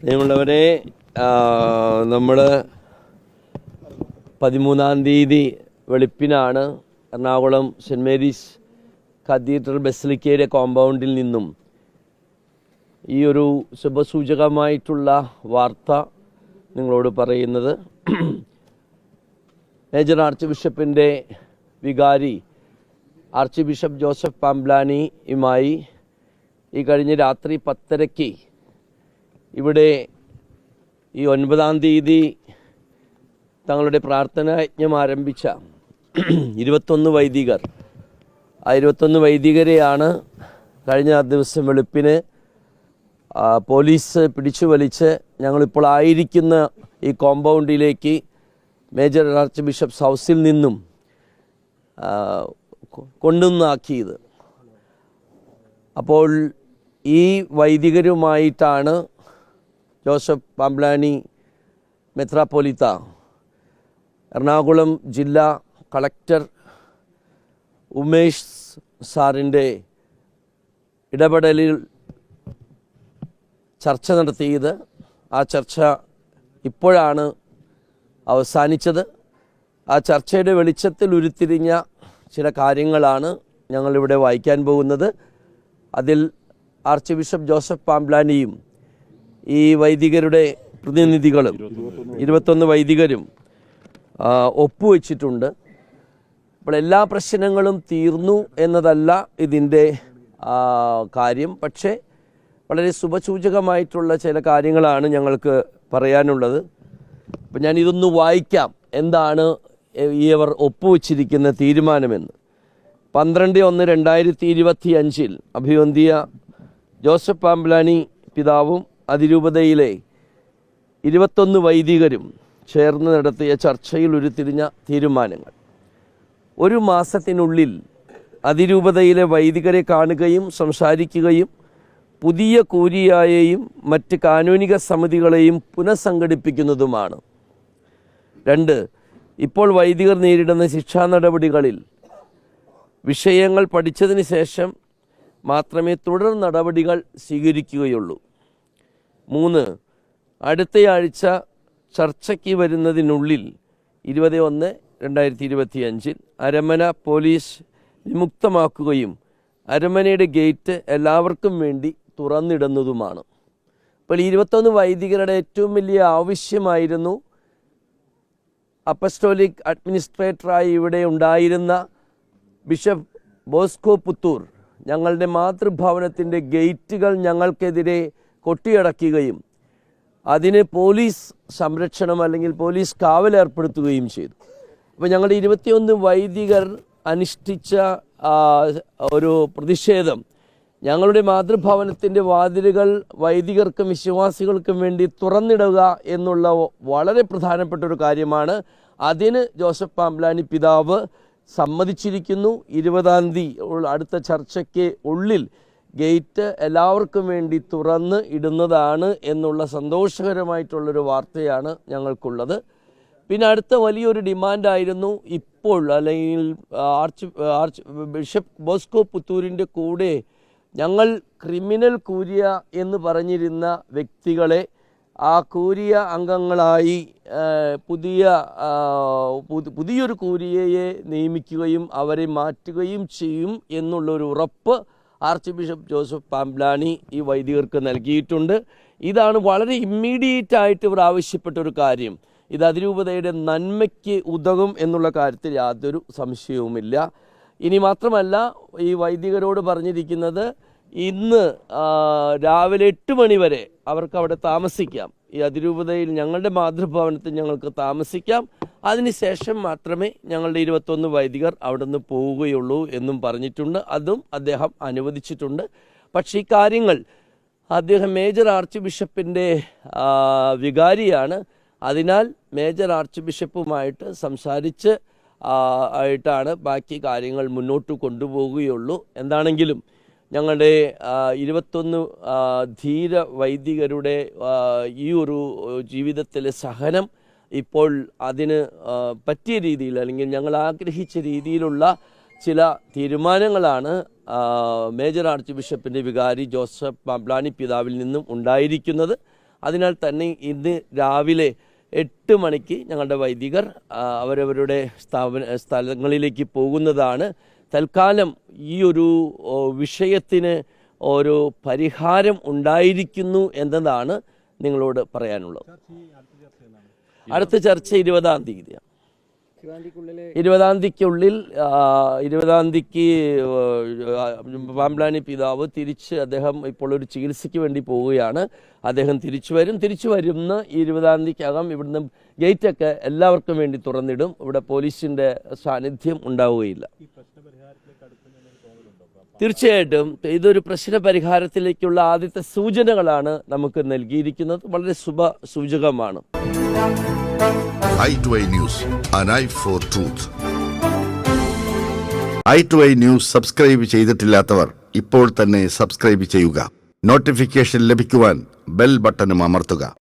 നിങ്ങളുള്ളവരെ നമ്മൾ 13-ാം തീയതി വെളുപ്പിനാണ് Ernakulam cent Mary's cathedral ബസിലിക്കയുടെ കോമ്പൗണ്ടിൽ നിന്നും ഈ ഒരു ശുഭസൂചകമായിട്ടുള്ള വാർത്ത നിങ്ങളോട് പറയുന്നത്. മേജർ ആർച്ച് ബിഷപ്പിൻ്റെ വികാരി ആർച്ച് ബിഷപ്പ് ജോസഫ് പാംബ്ലാനിയുമായി ഈ കഴിഞ്ഞ രാത്രി 10:30 ഇവിടെ ഈ 9-ാം തീയതി തങ്ങളുടെ പ്രാർത്ഥനാ യജ്ഞം ആരംഭിച്ച 21 വൈദികർ, ആ 21 വൈദികരെയാണ് കഴിഞ്ഞ ദിവസം വെളുപ്പിന് പോലീസ് പിടിച്ചു വലിച്ച് ഞങ്ങളിപ്പോൾ ആയിരിക്കുന്ന ഈ കോമ്പൗണ്ടിലേക്ക് മേജർ ആർച്ച് ബിഷപ്സ് ഹൗസിൽ നിന്നും കൊണ്ടുവന്നാക്കിയത്. അപ്പോൾ ഈ വൈദികരുമായിട്ടാണ് ജോസഫ് പാംബ്ലാനി മെത്രാപ്പൊലീത്ത, എറണാകുളം ജില്ലാ കളക്ടർ ഉമേഷ് സാറിൻ്റെ ഇടപെടലിൽ ചർച്ച നടത്തിയത്. ആ ചർച്ച ഇപ്പോഴാണ് അവസാനിച്ചത്. ആ ചർച്ചയുടെ വെളിച്ചത്തിൽ ഉരുത്തിരിഞ്ഞ ചില കാര്യങ്ങളാണ് ഞങ്ങളിവിടെ വായിക്കാൻ പോകുന്നത്. അതിൽ ആർച്ച് ബിഷപ്പ് ജോസഫ് പാംബ്ലാനിയും ഈ വൈദികരുടെ പ്രതിനിധികളും 21 വൈദികരും ഒപ്പുവെച്ചിട്ടുണ്ട്. അപ്പോൾ എല്ലാ പ്രശ്നങ്ങളും തീർന്നു എന്നതല്ല ഇതിൻ്റെ കാര്യം, പക്ഷേ വളരെ ശുഭസൂചകമായിട്ടുള്ള ചില കാര്യങ്ങളാണ് ഞങ്ങൾക്ക് പറയാനുള്ളത്. അപ്പം ഞാനിതൊന്ന് വായിക്കാം, എന്താണ് ഇവർ ഒപ്പുവെച്ചിരിക്കുന്ന തീരുമാനമെന്ന്. 12/1/2025 അഭിവന്ധ്യ ജോസഫ് പാംബ്ലാനി പിതാവും അതിരൂപതയിലെ 21 വൈദികരും ചേർന്ന് നടത്തിയ ചർച്ചയിൽ ഉരുത്തിരിഞ്ഞ തീരുമാനങ്ങൾ. 1 മാസത്തിനുള്ളിൽ അതിരൂപതയിലെ വൈദികരെ കാണുകയും സംസാരിക്കുകയും പുതിയ കൂരിയായെയും മറ്റ് കാനൂനിക സമിതികളെയും പുനഃസംഘടിപ്പിക്കുന്നതുമാണ്. 2, ഇപ്പോൾ വൈദികർ നേരിടുന്ന ശിക്ഷാ നടപടികളിൽ വിഷയങ്ങൾ പഠിച്ചതിന് ശേഷം മാത്രമേ തുടർ നടപടികൾ സ്വീകരിക്കുകയുള്ളൂ. 3, അടുത്തയാഴ്ച ചർച്ചയ്ക്ക് വരുന്നതിനുള്ളിൽ 21/1/2025 അരമന പോലീസ് വിമുക്തമാക്കുകയും അരമനയുടെ ഗേറ്റ് എല്ലാവർക്കും വേണ്ടി തുറന്നിടുന്നതുമാണ്. അപ്പോൾ 21 വൈദികരുടെ ഏറ്റവും വലിയ ആവശ്യമായിരുന്നു അപ്പസ്റ്റോലിക് അഡ്മിനിസ്ട്രേറ്ററായി ഇവിടെ ഉണ്ടായിരുന്ന ബിഷപ്പ് ബോസ്കോ പുത്തൂർ ഞങ്ങളുടെ മാതൃഭവനത്തിൻ്റെ ഗേറ്റുകൾ ഞങ്ങൾക്കെതിരെ കൊട്ടിയടക്കുകയും അതിന് പോലീസ് സംരക്ഷണം അല്ലെങ്കിൽ പോലീസ് കാവലേർപ്പെടുത്തുകയും ചെയ്തു. അപ്പോൾ ഞങ്ങളുടെ 21 വൈദികർ അനുഷ്ഠിച്ച ഒരു പ്രതിഷേധം, ഞങ്ങളുടെ മാതൃഭവനത്തിൻ്റെ വാതിലുകൾ വൈദികർക്കും വിശ്വാസികൾക്കും വേണ്ടി തുറന്നിടുക എന്നുള്ള വളരെ പ്രധാനപ്പെട്ട ഒരു കാര്യമാണ്. അതിന് ജോസഫ് പാംബ്ലാനി പിതാവ് സമ്മതിച്ചിരിക്കുന്നു. 20-ാം തീയതി അടുത്ത ചർച്ചയ്ക്ക് ഉള്ളിൽ ഗേറ്റ് എല്ലാവർക്കും വേണ്ടി തുറന്ന് ഇടുന്നതാണ് എന്നുള്ള സന്തോഷകരമായിട്ടുള്ളൊരു വാർത്തയാണ് ഞങ്ങൾക്കുള്ളത്. പിന്നെ അടുത്ത വലിയൊരു ഡിമാൻഡായിരുന്നു ഇപ്പോൾ, അല്ലെങ്കിൽ ആർച്ച് ബിഷപ്പ് ബോസ്കോ പുത്തൂരിൻ്റെ കൂടെ ഞങ്ങൾ ക്രിമിനൽ കൂരിയ എന്ന് പറഞ്ഞിരുന്ന വ്യക്തികളെ ആ കൂരിയ അംഗങ്ങളായി പുതിയൊരു കൂരിയയെ നിയമിക്കുകയും അവരെ മാറ്റുകയും ചെയ്യും എന്നുള്ളൊരു ഉറപ്പ് ആർച്ച് ബിഷപ്പ് ജോസഫ് പാംബ്ലാനി ഈ വൈദികർക്ക് നൽകിയിട്ടുണ്ട്. ഇതാണ് വളരെ ഇമ്മീഡിയറ്റ് ആയിട്ട് ഇവർ ആവശ്യപ്പെട്ട ഒരു കാര്യം. ഇത് അതിരൂപതയുടെ നന്മയ്ക്ക് ഉതകും എന്നുള്ള കാര്യത്തിൽ യാതൊരു സംശയവുമില്ല. ഇനി മാത്രമല്ല, ഈ വൈദികരോട് പറഞ്ഞിരിക്കുന്നത് ഇന്ന് രാവിലെ 8 മണി വരെ അവർക്ക് അവിടെ താമസിക്കാം. ഈ അതിരൂപതയിൽ ഞങ്ങളുടെ മാതൃഭവനത്തിൽ ഞങ്ങൾക്ക് താമസിക്കാം. അതിനുശേഷം മാത്രമേ ഞങ്ങളുടെ 21 വൈദികർ അവിടെ നിന്ന് പോവുകയുള്ളൂ എന്നും പറഞ്ഞിട്ടുണ്ട്. അതും അദ്ദേഹം അനുവദിച്ചിട്ടുണ്ട്. പക്ഷേ ഈ കാര്യങ്ങൾ അദ്ദേഹം മേജർ ആർച്ച് ബിഷപ്പിൻ്റെ വികാരിയാണ്. അതിനാൽ മേജർ ആർച്ച് ബിഷപ്പുമായിട്ട് സംസാരിച്ച് ആയിട്ടാണ് ബാക്കി കാര്യങ്ങൾ മുന്നോട്ട് കൊണ്ടുപോവുകയുള്ളൂ. എന്താണെങ്കിലും ഞങ്ങളുടെ 21 ധീര വൈദികരുടെ ഈ ഒരു ജീവിതത്തിലെ സഹനം ഇപ്പോൾ അതിന് പറ്റിയ രീതിയിൽ, അല്ലെങ്കിൽ ഞങ്ങൾ ആഗ്രഹിച്ച രീതിയിലുള്ള ചില തീരുമാനങ്ങളാണ് മേജർ ആർച്ച് ബിഷപ്പിൻ്റെ വികാരി ജോസഫ് പാംബ്ലാനി പിതാവിൽ നിന്നും ഉണ്ടായിരിക്കുന്നത്. അതിനാൽ തന്നെ ഇന്ന് രാവിലെ 8 മണിക്ക് ഞങ്ങളുടെ വൈദികർ അവരവരുടെ സ്ഥലങ്ങളിലേക്ക് പോകുന്നതാണ്. തൽക്കാലം ഈ ഒരു വിഷയത്തിന് ഒരു പരിഹാരം ഉണ്ടായിരിക്കുന്നു എന്നതാണ് നിങ്ങളോട് പറയാനുള്ളത്. അടുത്ത ചർച്ച 20-ാം തീയതിയാണ്. 20-ാം തീയതിക്കുള്ളിൽ 20-ാം തീയതിക്ക് പാംബ്ലാനി പിതാവ് അദ്ദേഹം ഇപ്പോൾ ഒരു ചികിത്സയ്ക്ക് വേണ്ടി പോവുകയാണ്. അദ്ദേഹം തിരിച്ചു വരുന്ന 20-ാം തീയതിക്കകം ഇവിടുന്ന് ഗേറ്റൊക്കെ എല്ലാവർക്കും വേണ്ടി തുറന്നിടും. ഇവിടെ പോലീസിൻ്റെ സാന്നിധ്യം ഉണ്ടാവുകയില്ല. തീർച്ചയായിട്ടും ഇതൊരു പ്രശ്ന പരിഹാരത്തിലേക്കുള്ള ആദ്യത്തെ സൂചനകളാണ് നമുക്ക് നൽകിയിരിക്കുന്നത്. വളരെ സൂചകമാണ്. i2i News, an eye for truth. i2i News subscribe ചെയ്തിട്ടില്ലാത്തവർ ഇപ്പോൾ തന്നെ സബ്സ്ക്രൈബ് ചെയ്യുക. നോട്ടിഫിക്കേഷൻ ലഭിക്കുവാൻ ബെൽ ബട്ടണും അമർത്തുക.